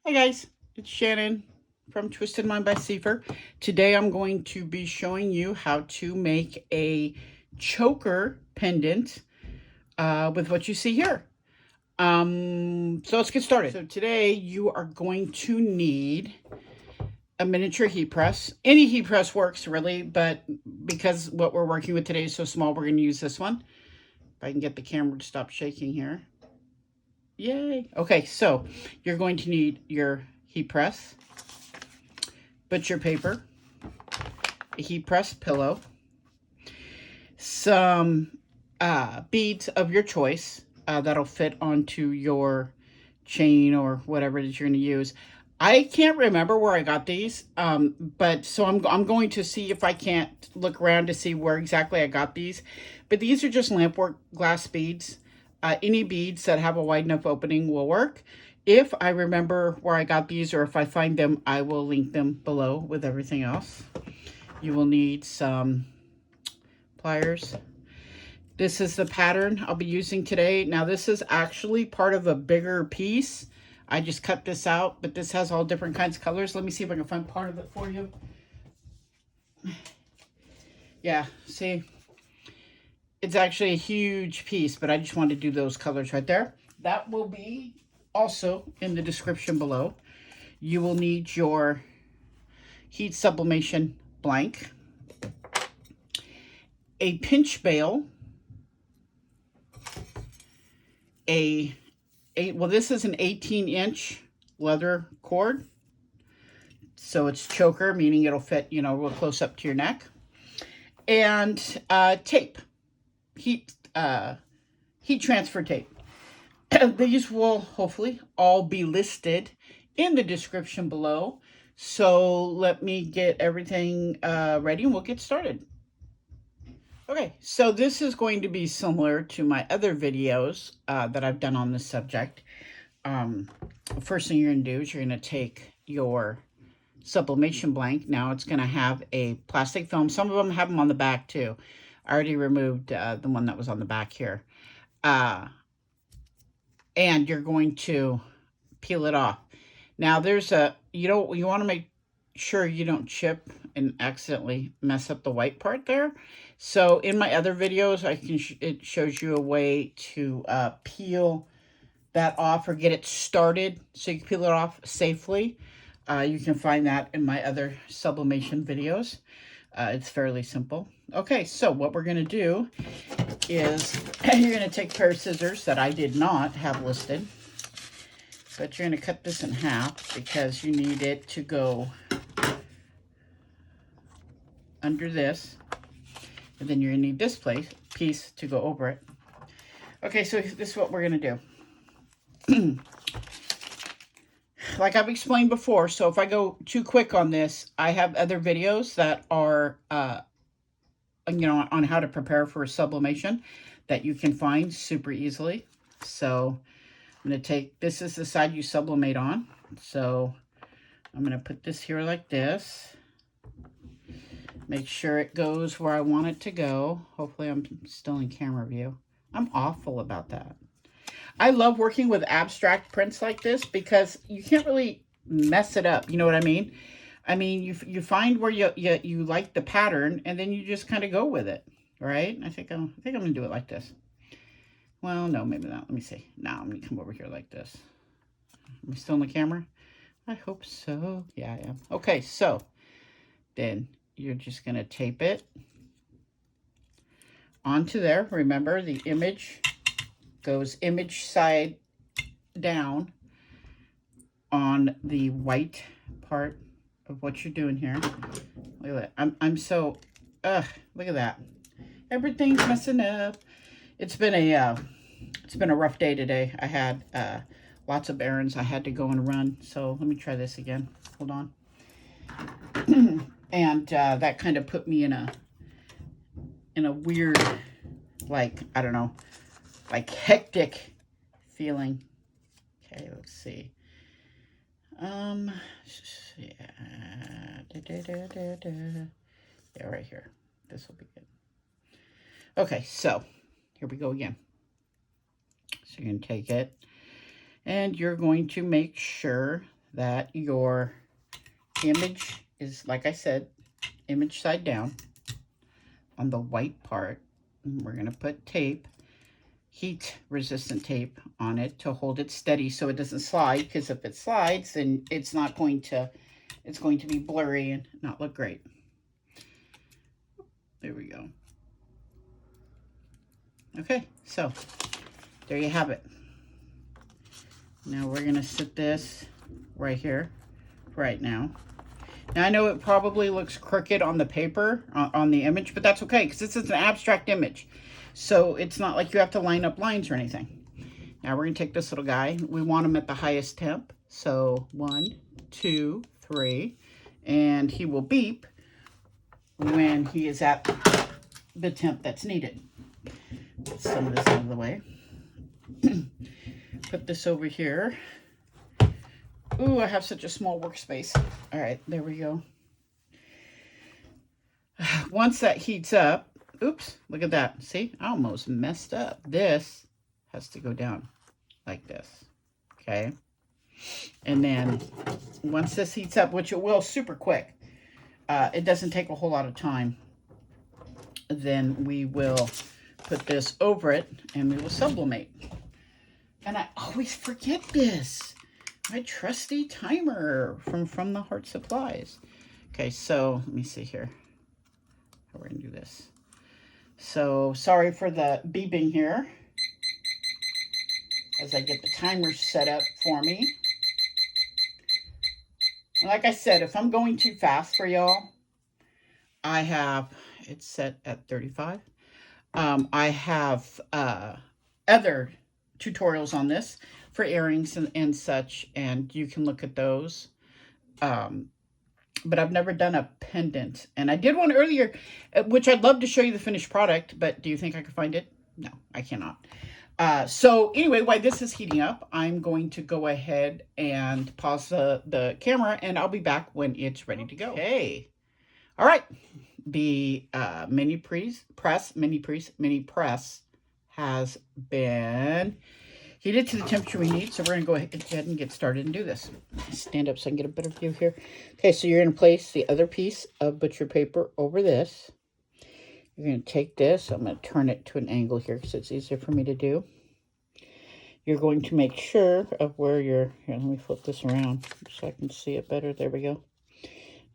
Hi guys, it's Shannon from Twisted Mind by Seifer. Today I'm going to be showing you how to make a choker pendant with what you see here. So let's get started. So today you are going to need a miniature heat press. Any heat press works really, but because what we're working with today is so small, we're going to use this one. If I can get the camera to stop shaking here. Yay. Okay, so you're going to need your heat press, butcher paper, a heat press pillow, some beads of your choice that'll fit onto your chain or whatever it is you're going to use. I can't remember where I got these, but so I'm going to see if I can't look around to see where exactly I got these. But these are just lampwork glass beads. Any beads that have a wide enough opening will work. If I remember where I got these or if I find them, I will link them below with everything else. You will need some pliers. This is the pattern I'll be using today. Now this is actually part of a bigger piece. I just cut this out, but this has all different kinds of colors. Let me see if I can find part of it for you. Yeah, see? It's actually a huge piece, but I just wanted to do those colors right there. That will be also in the description below. You will need your heat sublimation blank, a pinch bail, well, this is an 18-inch leather cord. So it's choker, meaning it'll fit, you know, real close up to your neck. And tape, heat transfer tape. These will hopefully all be listed in the description below. So let me get everything ready and we'll get started. Okay, so this is going to be similar to my other videos that I've done on this subject. First thing you're going to do is you're going to take your sublimation blank. Now it's going to have a plastic film. Some of them have them on the back too. I already removed the one that was on the back here. And you're going to peel it off. Now there's you want to make sure you don't chip and accidentally mess up the white part there. So in my other videos, it shows you a way to peel that off or get it started so you can peel it off safely. You can find that in my other sublimation videos. It's fairly simple. Okay, so what we're going to do is you're going to take a pair of scissors that I did not have listed. But you're going to cut this in half because you need it to go under this. And then you're going to need this piece to go over it. Okay, so this is what we're going to do. Like I've explained before, so if I go too quick on this, I have other videos that are, on how to prepare for a sublimation that you can find super easily. So I'm going to take, this is the side you sublimate on. So I'm going to put this here like this. Make sure it goes where I want it to go. Hopefully I'm still in camera view. I'm awful about that. I love working with abstract prints like this because you can't really mess it up. You know what I mean? I mean, you find where you like the pattern and then you just kind of go with it, right? I think I'm going to do it like this. Well, no, maybe not. Let me see. Now I'm going to come over here like this. Am I still in the camera? I hope so. Yeah, I am. Okay, so then you're just going to tape it onto there. Remember, the image goes image side down on the white part of what you're doing here. Look at that. I'm so, look at that. Everything's messing up. It's been a rough day today. I had lots of errands I had to go and run. So let me try this again. Hold on. And that kind of put me in a weird, like, I don't know, like hectic feeling. Okay, let's see. Yeah. Yeah, right here. This will be good. Okay, so here we go again. So you're going to take it and you're going to make sure that your image is, like I said, image side down on the white part. And we're going to put tape, heat resistant tape on it to hold it steady so it doesn't slide, because if it slides, then it's going to be blurry and not look great. There we go. Okay, so there you have it. Now we're going to sit this right here right now. Now I know it probably looks crooked on the paper, on the image, but that's okay because this is an abstract image. So it's not like you have to line up lines or anything. Now we're going to take this little guy. We want him at the highest temp. So 1, 2, 3. And he will beep when he is at the temp that's needed. Put some of this out of the way. Put this over here. Ooh, I have such a small workspace. All right, there we go. Once that heats up, oops, look at that. See, I almost messed up. This has to go down like this, okay? And then once this heats up, which it will super quick, it doesn't take a whole lot of time, then we will put this over it and we will sublimate. And I always forget this. My trusty timer from the Heart Supplies. Okay, so let me see here how we're gonna do this. So sorry for the beeping here as I get the timer set up for me. And like I said, if I'm going too fast for y'all, I have it set at 35. I have other tutorials on this for earrings and such, and you can look at those. But I've never done a pendant, and I did one earlier, which I'd love to show you the finished product, but do you think I could find it? No, I cannot. So anyway, while this is heating up, I'm going to go ahead and pause the camera, and I'll be back when it's ready to go. Okay. All right. The mini press has been heated to the temperature we need. So we're going to go ahead and get started and do this. Stand up so I can get a better view here. Okay, so you're going to place the other piece of butcher paper over this. You're going to take this. I'm going to turn it to an angle here because it's easier for me to do. You're going to make sure of where your, here, let me flip this around so I can see it better. There we go.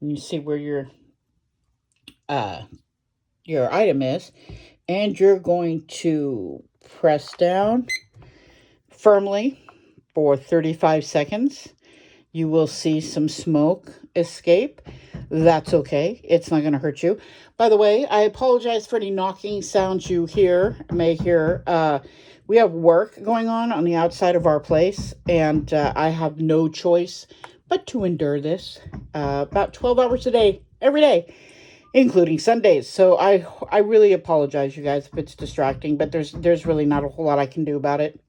And you see where your item is. And you're going to press down firmly for 35 seconds. You will see some smoke escape. That's okay. It's not going to hurt you. By the way, I apologize for any knocking sounds you may hear. We have work going on the outside of our place, and I have no choice but to endure this about 12 hours a day, every day, including Sundays. So I really apologize, you guys, if it's distracting, but there's really not a whole lot I can do about it.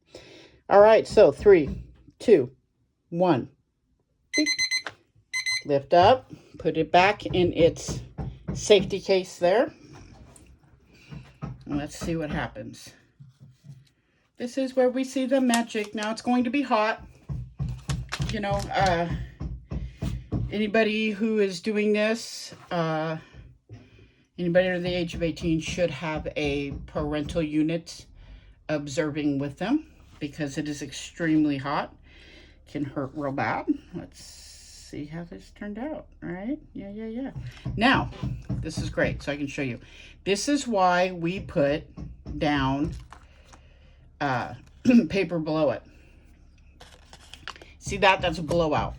All right, so 3, 2, 1. Beep. Lift up, put it back in its safety case there. And let's see what happens. This is where we see the magic. Now it's going to be hot. You know, anybody who is doing this, anybody under the age of 18 should have a parental unit observing with them because it is extremely hot. Can hurt real bad. Let's see how this turned out. All right. Yeah. Now, this is great. So I can show you. This is why we put down paper below it. See that? That's a blowout.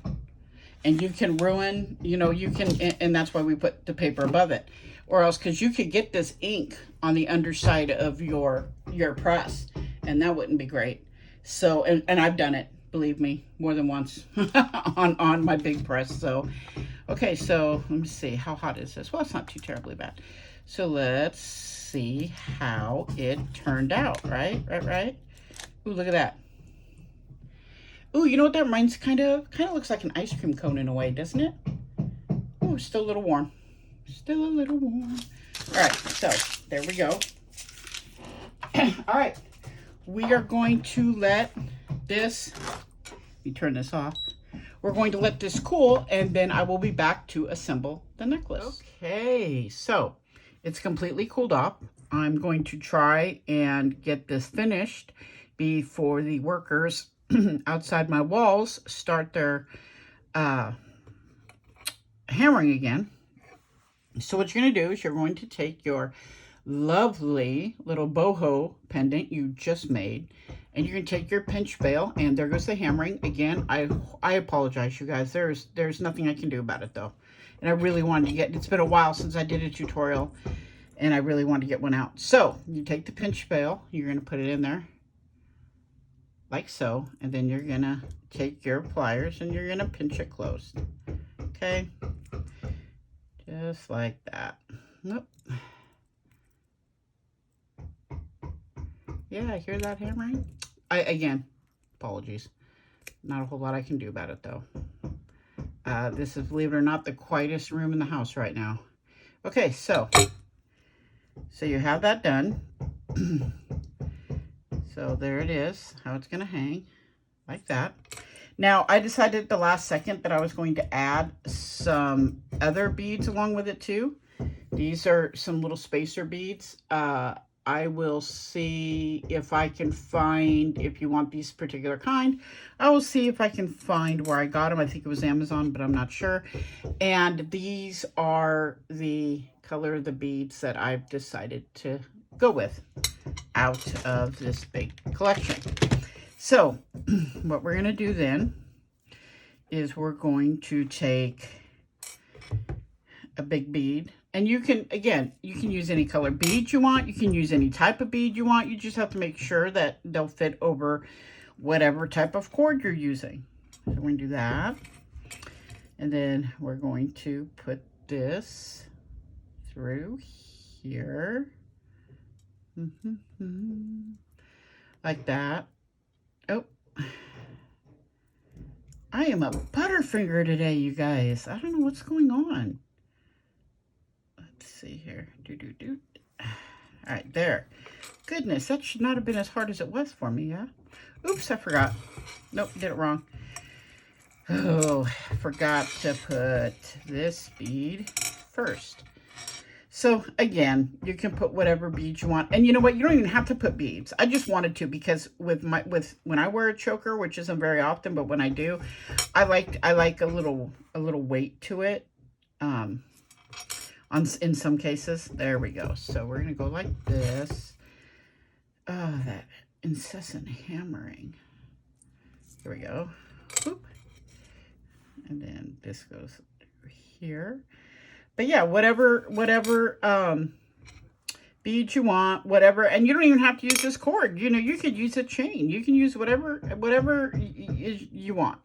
And you can ruin, you know, you can, and that's why we put the paper above it. Or else, because you could get this ink on the underside of your press, and that wouldn't be great. So, and I've done it, believe me, more than once on my big press. So, okay, so let me see, how hot is this? Well, it's not too terribly bad. So let's see how it turned out, right? Ooh, look at that. Ooh, you know what that reminds, kind of looks like an ice cream cone in a way, doesn't it? Ooh, still a little warm. Still a little warm. All right, so there we go. All right, we are going to let this, let me turn this off. we're going to let this cool, and then I will be back to assemble the necklace. Okay, so it's completely cooled off. I'm going to try and get this finished before the workers outside my walls start their hammering again. So what you're going to do is you're going to take your lovely little boho pendant you just made, and you're going to take your pinch bail, and there goes the hammering again. I apologize, you guys. There's nothing I can do about it though, and I really wanted to get, it's been a while since I did a tutorial, and I really wanted to get one out. So you take the pinch bail, you're going to put it in there like so, and then you're going to take your pliers and you're going to pinch it closed. Okay, just like that. Nope. Yeah, I hear that hammering. Again, apologies. Not a whole lot I can do about it though. This is, believe it or not, the quietest room in the house right now. Okay, so you have that done. So there it is, how it's gonna hang, like that. Now, I decided at the last second that I was going to add some other beads along with it too. These are some little spacer beads. I will see if I can find, if you want these particular kind, I will see if I can find where I got them. I think it was Amazon, but I'm not sure. And these are the color of the beads that I've decided to go with out of this big collection. So what we're going to do then is we're going to take a big bead, and you can, again, you can use any color bead you want. You can use any type of bead you want. You just have to make sure that they'll fit over whatever type of cord you're using. So we're going to do that. And then we're going to put this through here. Like that. Oh, I am a butterfinger today, you guys. I don't know what's going on. Let's see here. All right, there. Goodness, that should not have been as hard as it was for me, yeah? Oops, I forgot. Nope, did it wrong. Oh, forgot to put this bead first. So again, you can put whatever beads you want. And you know what? You don't even have to put beads. I just wanted to, because when I wear a choker, which isn't very often, but when I do, I like a little weight to it. In some cases. There we go. So we're gonna go like this. Oh, that incessant hammering. Here we go. Boop. And then this goes here. But yeah, whatever beads you want, whatever, and you don't even have to use this cord. You know, you could use a chain. You can use whatever you want.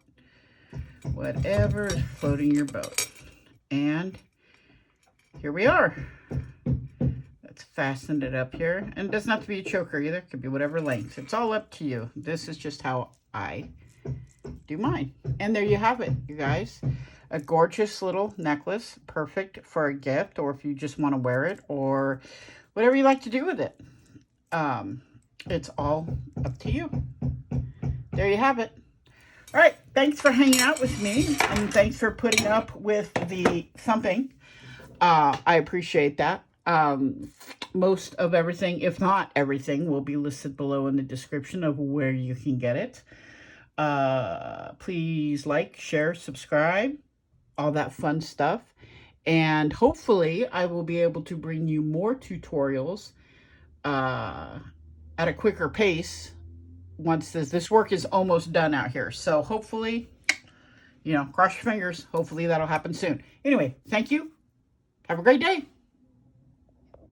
Whatever is floating your boat. And here we are. Let's fasten it up here. And it doesn't have to be a choker either. It could be whatever length. It's all up to you. This is just how I do mine. And there you have it, you guys. A gorgeous little necklace, perfect for a gift, or if you just want to wear it, or whatever you like to do with it. It's all up to you. There you have it. All right, thanks for hanging out with me, and thanks for putting up with the thumping. I appreciate that. Most of everything, if not everything, will be listed below in the description of where you can get it. Please like, share, subscribe, all that fun stuff. And hopefully I will be able to bring you more tutorials at a quicker pace once this work is almost done out here. So hopefully, you know, cross your fingers. Hopefully that'll happen soon. Anyway, thank you. Have a great day.